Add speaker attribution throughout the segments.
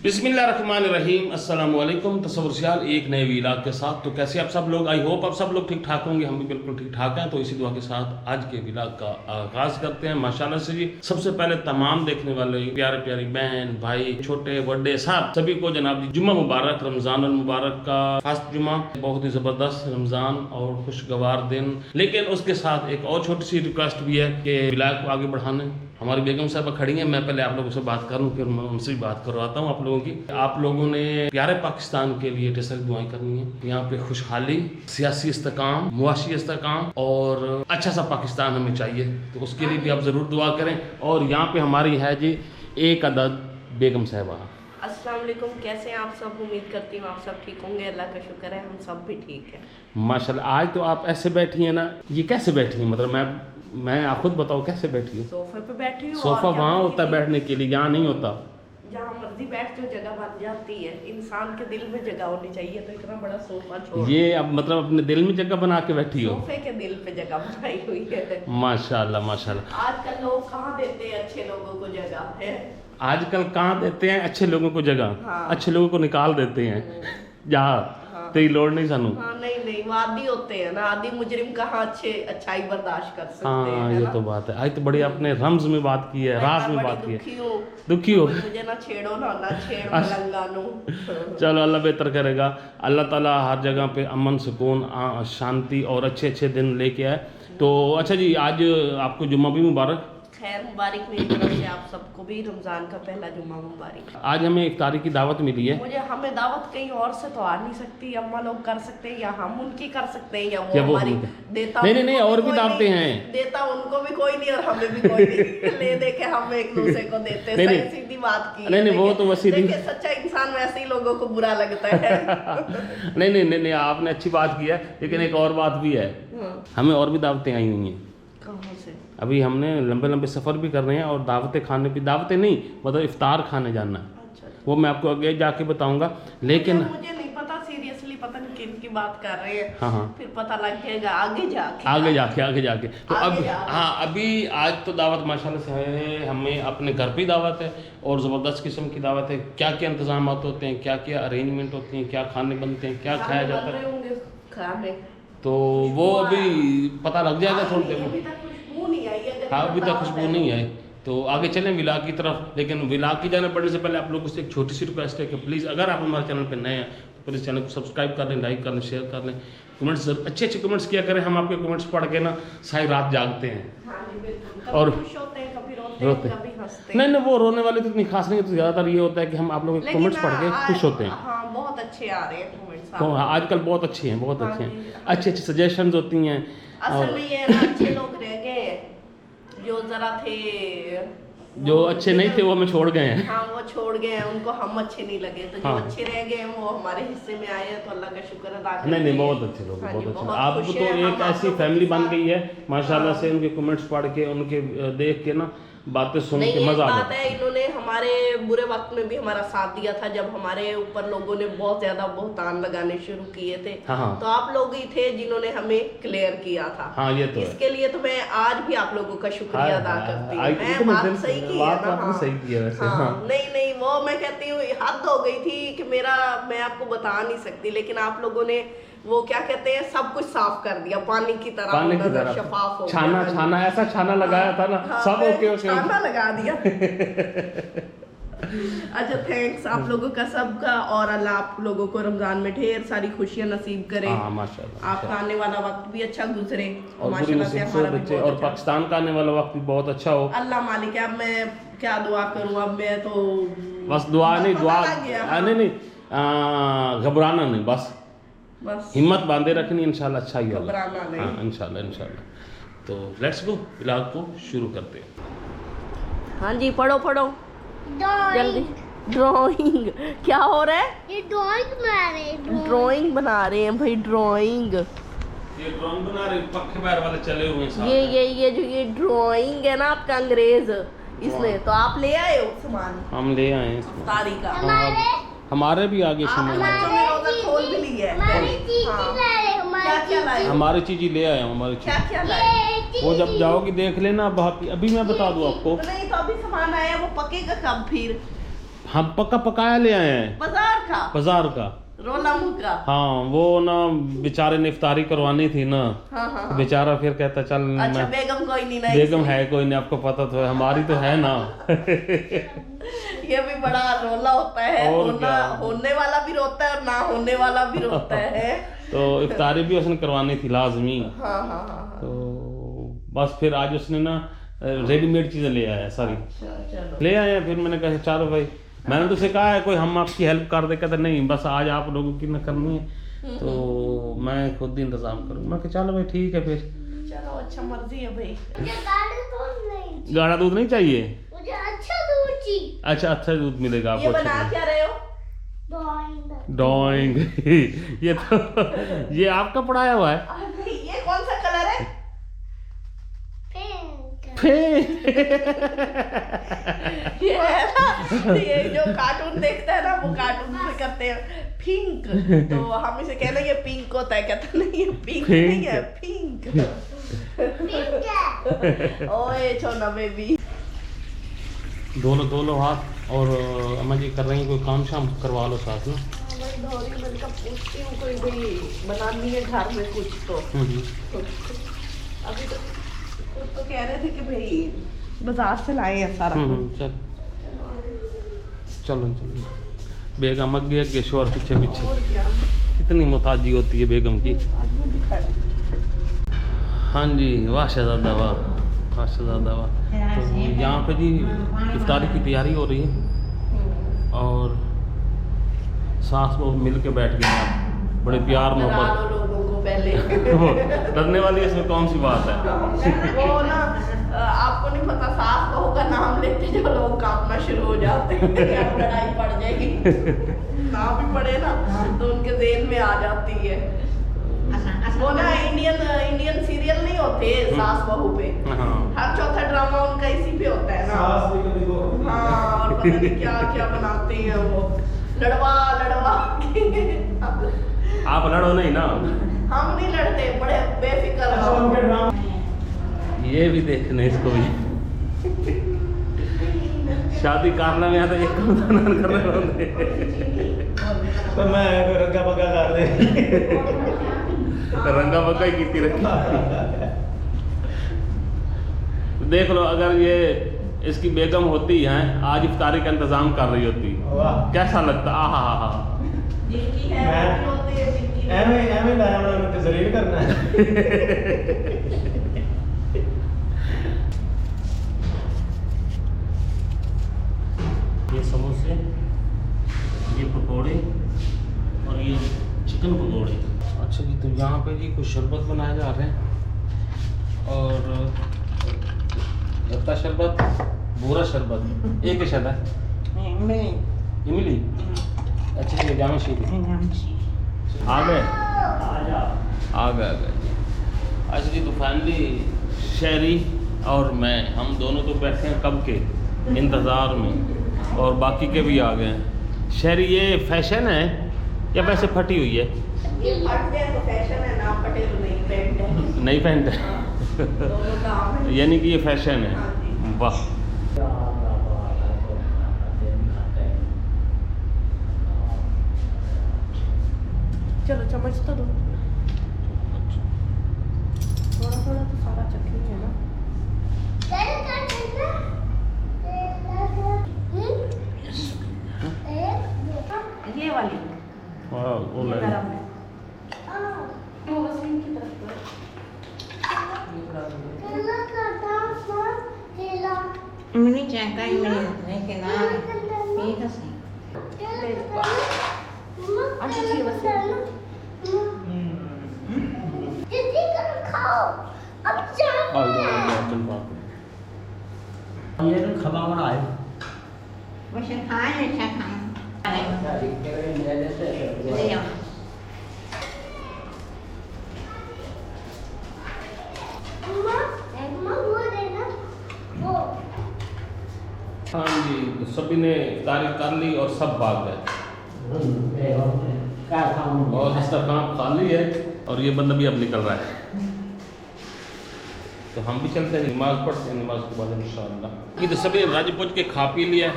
Speaker 1: बिस्मिल्लाहिर्रहमानिर्रहीम अस्सलामु अलैकुम। तसव्वुर एक नए व्लॉग के साथ। तो कैसे आप सब लोग, आई होप आप सब लोग ठीक ठाक होंगे। हम भी बिल्कुल ठीक ठाक हैं। तो इसी दुआ के साथ आज के व्लॉग का आगाज करते हैं माशाल्लाह से जी। सबसे पहले तमाम देखने वाले प्यारे प्यारी बहन भाई छोटे बड़े सब सभी को जनाब जी जुम्मा मुबारक, रमजान मुबारक का फर्स्ट जुम्मा, बहुत ही जबरदस्त रमजान और खुशगवार दिन। लेकिन उसके साथ एक और छोटी सी रिक्वेस्ट भी है कि व्लॉग को आगे बढ़ाने हमारी बेगम साहबा खड़ी हैं। मैं पहले आप लोगों से बात करूं, फिर मैं उनसे भी बात करवाता हूं आप लोगों की। आप लोगों ने प्यारे पाकिस्तान के लिए ढेर सारी दुआएं करनी है। यहाँ पे खुशहाली, सियासी इस्तेकाम, मुआशी इस्तेकाम और अच्छा सा पाकिस्तान हमें चाहिए। तो उसके लिए भी आप ज़रूर दुआ करें। और यहाँ पे हमारी है जी एक अदद बेगम साहबा।
Speaker 2: अस्सलाम वालेकुम, कैसे हैं आप सब? उम्मीद करती हूँ आप सब ठीक होंगे। अल्लाह का शुक्र है हम सब भी ठीक है
Speaker 1: माशाल्लाह। आज तो आप ऐसे बैठी हैं ना, ये कैसे बैठी हैं? मतलब मैं आप खुद बताओ कैसे बैठी हूँ?
Speaker 2: सोफे पे बैठी हूँ।
Speaker 1: सोफा वहाँ होता है बैठने के लिए, यहाँ नहीं होता।
Speaker 2: जहाँ मर्जी बैठ जो जगह बन जाती है। इंसान के दिल में जगह होनी चाहिए। तो इतना बड़ा सोफा छोड़
Speaker 1: ये अब मतलब अपने दिल में जगह बना के बैठी हो?
Speaker 2: सोफे के दिल पे जगह बनाई हुई है
Speaker 1: माशाल्लाह माशाल्लाह।
Speaker 2: आजकल लोग कहाँ देते हैं अच्छे लोगों को जगह है?
Speaker 1: आजकल कहाँ देते हैं अच्छे लोगों को जगह?
Speaker 2: हाँ।
Speaker 1: अच्छे लोगों को निकाल देते हैं जहाँ तेरी लोड़ नहीं सानू।
Speaker 2: हाँ, नहीं वो आदि होते हैं ना, आदि मुजरिम कहाँ अच्छाई बर्दाश्त कर सकते हैं।
Speaker 1: हाँ ये तो बात है। आज तो बड़ी अपने रम्ज में बात की है, राज में बात की है। दुखी हो
Speaker 2: मुझे ना छेड़ो ना छेड़ो लंगानो।
Speaker 1: चलो अल्लाह बेहतर करेगा। अल्लाह ताला हर जगह पे अमन सुकून शांति और अच्छे अच्छे दिन लेके आए। तो अच्छा जी, आज आपको जुम्मा भी मुबारक।
Speaker 2: खैर मुबारक मेरी तरफ से आप सबको भी रमजान का पहला जुम्मा मुबारक।
Speaker 1: आज हमें इफ्तारी की दावत मिली है।
Speaker 2: मुझे हमें दावत कहीं और से तो आ नहीं सकती। अम्मा लोग कर सकते हैं या हम उनकी कर सकते हैं या वो हमारी देता।
Speaker 1: नहीं और भी दावतें हैं।
Speaker 2: देता उनको भी कोई नहीं और हमें भी कोई नहीं। ले दे के हम एक दूसरे को देते हैं। सीधी बात की।
Speaker 1: नहीं वो तो वैसे
Speaker 2: देखिए सच्चा इंसान वैसे ही लोगों को बुरा लगता है।
Speaker 1: नहीं आपने अच्छी बात की है। लेकिन एक और बात भी है, हमें और भी दावतें आई हुई हैं।
Speaker 2: कहाँ से?
Speaker 1: अभी हमने लंबे सफ़र भी कर रहे हैं और दावतें खाने भी, दावतें नहीं मतलब इफ्तार खाने जाना है।
Speaker 2: अच्छा।
Speaker 1: वो मैं आपको आगे जाके बताऊंगा। लेकिन
Speaker 2: मुझे नहीं पता, सीरियसली पता नहीं किन की बात कर रहे हैं।
Speaker 1: हाँ
Speaker 2: फिर पता लग जाएगा आगे जाके
Speaker 1: तो अब हाँ अभी आज तो दावत माशाल्लाह से है। हमें अपने घर पे दावत है और ज़बरदस्त किस्म की दावत है। क्या क्या इंतजाम होते हैं, क्या क्या अरेंजमेंट होती हैं, क्या खाने बनते हैं, क्या खाया जाता है, तो वो अभी पता लग जाएगा थोड़ी देर में। हाँ अभी तक खुशबू नहीं आई। तो आगे चलें विलाग की तरफ। लेकिन विलाग की जाने पड़ने से पहले आप लोगों से एक छोटी सी रिक्वेस्ट है कि प्लीज़ अगर आप हमारे चैनल पर नए हैं तो प्लीज़ चैनल को सब्सक्राइब कर लें, लाइक कर लें, शेयर कर लें, कमेंट्स अच्छे कमेंट्स किया करें। हम आपके कमेंट्स पढ़ के ना सारी रात जागते हैं और रोते नहीं वो रोने वाले तो इतनी खास नहीं है। तो ज़्यादातर ये होता है कि हम आप लोगों के कमेंट्स पढ़ के खुश होते हैं।
Speaker 2: हाँ, बहुत अच्छे आ रहे हैं कमेंट्स।
Speaker 1: हाँ आजकल बहुत अच्छे हैं, बहुत अच्छे हैं। अच्छी सजेशंस होती हैं।
Speaker 2: असल में ये ना अच्छे लोग रह गए जो जरा थे,
Speaker 1: जो अच्छे नहीं थे वो हमें छोड़ गए हैं।
Speaker 2: हाँ वो छोड़ गए हैं, उनको हम अच्छे नहीं लगे। तो जो अच्छे रह गए हैं वो हमारे हिस्से में आए हैं। तो अल्लाह का शुक्र अदा करें।
Speaker 1: नहीं बहुत अच्छे लोग, बहुत अच्छे। आप तो एक ऐसी फैमिली बन गई है माशाल्लाह से। उनके कमेंट्स पढ़ के, उनके देख के ना बातें सुन के मजा आ जाता
Speaker 2: है। इन्होंने हमारे बुरे वक्त में भी हमारा साथ दिया था जब हमारे ऊपर लोगों ने बहुत ज्यादा बहुतान लगाने शुरू किए थे।
Speaker 1: हाँ।
Speaker 2: तो आप लोग ही थे जिन्होंने हमें क्लियर किया था।
Speaker 1: हाँ ये तो
Speaker 2: इसके लिए तो मैं आज भी आप लोगों का शुक्रिया अदा करती हूँ। बात सही की है ना?
Speaker 1: सही की है वैसे।
Speaker 2: हाँ। नहीं वो मैं कहती हूँ हद हो गई थी कि मैं आपको बता नहीं सकती। लेकिन आप लोगों ने वो क्या कहते हैं सब कुछ साफ कर दिया, पानी की तरह शफाफ हो गया।
Speaker 1: छाना ऐसा छाना लगाया था ना। हाँ, सब ओके
Speaker 2: छाना लगा दिया। अच्छा थैंक्स आप लोगों का सबका। और अल्लाह आप लोगों को रमजान में ढेर सारी खुशियां नसीब करे।
Speaker 1: माशाल्लाह।
Speaker 2: आपका आने वाला वक्त भी अच्छा गुजरे
Speaker 1: और माशाल्लाह से हमारा बच्चे और पाकिस्तान का आने वाला वक्त भी बहुत अच्छा हो।
Speaker 2: अल्लाह मालिक है। अब मैं क्या दुआ करूँ? अब मैं तो
Speaker 1: बस दुआ नहीं घबराना नहीं, बस हिम्मत बांधे रखनी। इंशाल्लाह अच्छा ही होगा। हाँ इंशाल्लाह। तो लेट्स गो, व्लॉग को शुरू करते हैं।
Speaker 2: हाँ जी पढ़ो जल्दी। ड्राइंग क्या हो रहा है?
Speaker 3: ये
Speaker 2: ड्राइंग बना रहे हैं भाई। ड्राइंग
Speaker 1: बना रहे पक्के पैर वाले चले हुए हैं।
Speaker 2: ये जो ये ड्राइंग है ना आपका अंग्रेज, इसलिए तो आप ले आए हो सामान?
Speaker 1: हम ले आए हैं
Speaker 2: इफ्तारी का।
Speaker 1: हमारे भी आगे सामान
Speaker 2: खोल भी लिया है।
Speaker 1: हमारी चीज ही ले आए हम। हमारी चीज वो जब जाओगी देख लेना। अभी मैं बता दूं आपको।
Speaker 2: नहीं तो अभी सामान आया वो पकेगा कब फिर?
Speaker 1: हम पक्का पकाया ले आए हैं बाजार का
Speaker 2: रोला मुका।
Speaker 1: हाँ वो ना बेचारे ने इफ्तारी करवानी थी ना।
Speaker 2: हाँ।
Speaker 1: बेचारा फिर कहता चल
Speaker 2: अच्छा बेगम कोई नहीं ना,
Speaker 1: बेगम है कोई नहीं, आपको पता तो है, हमारी तो है ना।
Speaker 2: ये भी बड़ा रोला होता है, होने वाला भी रोता है और ना होने वाला भी रोता है।
Speaker 1: तो इफ्तारी भी उसने करवानी थी लाजमी।
Speaker 2: हाँ।
Speaker 1: तो बस फिर आज उसने ना रेडीमेड चीजें ले आया सारी। ले आए फिर मैंने कहा चलो भाई, मैंने तो उसे कहा है कोई हम आपकी हेल्प कर दे, कहते नहीं बस आज आप लोगों की ना करनी है तो मैं खुद ही इंतजाम करूँ। मैं कहा चलो भाई ठीक है फिर
Speaker 2: चलो, अच्छा मर्जी है भाई।
Speaker 1: गाढ़ा दूध नहीं चाहिए
Speaker 2: मुझे, अच्छा दूध चाहिए।
Speaker 1: अच्छा दूध मिलेगा आपको।
Speaker 2: ये बना क्या रहे हो?
Speaker 1: ड्राइंग। ये तो ये आपका पढ़ाया हुआ है।
Speaker 2: ये कौन सा कलर है? ये है ना, ये जो कार्टून देखता है ना वो कार्टून में करते हैं पिंक, तो हम इसे कहना ये पिंक होता है, कहता नहीं ये पिंक नहीं है, पिंक। ओए छोना बेबी।
Speaker 1: दो लो हाथ। और अम्मा जी कर रही हैं कोई काम शाम करवा लो साथ में।
Speaker 2: मैंने कहा पूछती हूँ कोई भाई बनानी है घर में कुछ तो। अभी तो कह रहे थे कि भाई बाजार से लाए हैं सारा।
Speaker 1: चलो बेगम अगे शोर पीछे कितनी मुताजी होती है बेगम की। हाँ जी वाह शहजादा वाह शहजादा वाह। तो यहाँ पे जी इफ्तारी की तैयारी हो रही है और सास बहू मिल के बैठ गए हैं, बड़े प्यार मोहब्बत।
Speaker 2: लोगों को पहले
Speaker 1: डरने वाली इसमें कौन सी बात है।
Speaker 2: वो ना आपको नहीं पता, सास बहू का नाम लेते जो लोग कांपना शुरू हो जाते हैं, लड़ाई पड़ जाएगी ना भी पड़े ना तो उनके ज़हन में आ जाती है। वो ना इंडियन सीरियल नहीं होते सास बहू पे, हर चौथा ड्रामा उनका इसी पे होता है ना। हाँ, और पता नहीं क्या क्या बनाते हैं वो, लड़वा
Speaker 1: आप लड़ो नहीं ना।
Speaker 2: हम नहीं लड़ते, बड़े बेफिक्र हो।
Speaker 1: ये भी देखने इसको भी शादी करना में आता एक करने होंगे
Speaker 3: तो मैं रंगा पक्का कर दे।
Speaker 1: रंगा पक्का ही की रखी। देख लो अगर ये इसकी बेगम होती है आज इफ्तारी का इंतजाम कर रही होती कैसा लगता। आहा
Speaker 3: एवं लाया उन्होंने जरूर करना है।
Speaker 1: ये समोसे, ये पकोड़े और ये चिकन पकोड़े। अच्छा जी तो यहाँ पे जी कुछ शरबत बनाए जा रहे हैं और यत्ता शरबत बुरा शरबत एक शरबत है इमली। अच्छा जी जामा शीत आ गए। अच्छा जी तो फाइनली शहरी और मैं हम दोनों तो बैठे हैं कब के इंतज़ार में और बाकी के भी आ गए हैं। शहरी ये फैशन है या वैसे फटी हुई है?
Speaker 2: ये फटते हैं तो फैशन है, ना फटे तो नहीं पैंट है।
Speaker 1: नहीं पैंट है यानी कि ये फैशन है। वाह
Speaker 2: चलो चम्मच तो दो, थोड़ा तो सारा चखेंगे ना। ये वाली
Speaker 1: वो ले
Speaker 2: गरम है। वो वसीम की तरफ
Speaker 4: Mini cengkeh ini kena itu sih.
Speaker 2: अच्छा जी वसीम
Speaker 3: ये तो खबा बना है।
Speaker 4: Masih kaya cakang. Iya.
Speaker 1: हाँ जी तो सभी ने इफ्तारी कर ली और सब भाग गए और दस्तरखान खाली है और ये बंदा भी अब निकल रहा है। तो हम भी चलते हैं, नमाज पढ़ते हैं, नमाज के बाद इंशाअल्लाह। ये तो सभी राज पहुँच के खा पी लिया।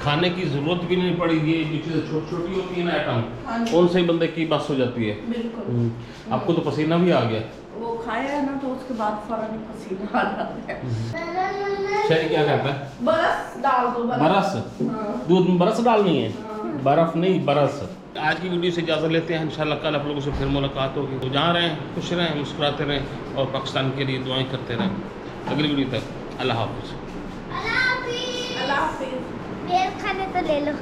Speaker 1: खाने की ज़रूरत भी नहीं पड़ी। ये जो चीज़ें छोटी छोटी होती है ना
Speaker 2: हाँ
Speaker 1: आइटम,
Speaker 2: जी।
Speaker 1: उनसे ही बंदे की बस हो जाती है।
Speaker 2: बिल्कुल।
Speaker 1: आपको तो पसीना भी आ गया।
Speaker 2: वो खाया है ना तो उसके बाद फौरन ही पसीना आ जाता है।
Speaker 1: शहरी क्या कहता है?
Speaker 2: बरस डाल दो
Speaker 1: बरस।
Speaker 2: हाँ।
Speaker 1: दूध में बरस डालनी है,
Speaker 2: हाँ।
Speaker 1: बर्फ नहीं बरस। आज की वीडियो से इजाज़त लेते हैं, इंशाल्लाह कल आप लोगों से फिर मुलाकात होगी। तो जहाँ रहें खुश रहें, मुस्कुराते रहें और पाकिस्तान के लिए दुआएं करते रहें। अगली वीडियो तक अल्लाह हाफ़िज़।
Speaker 2: अल्लाह हाफिज़।
Speaker 5: बेल खाने तो ले लो।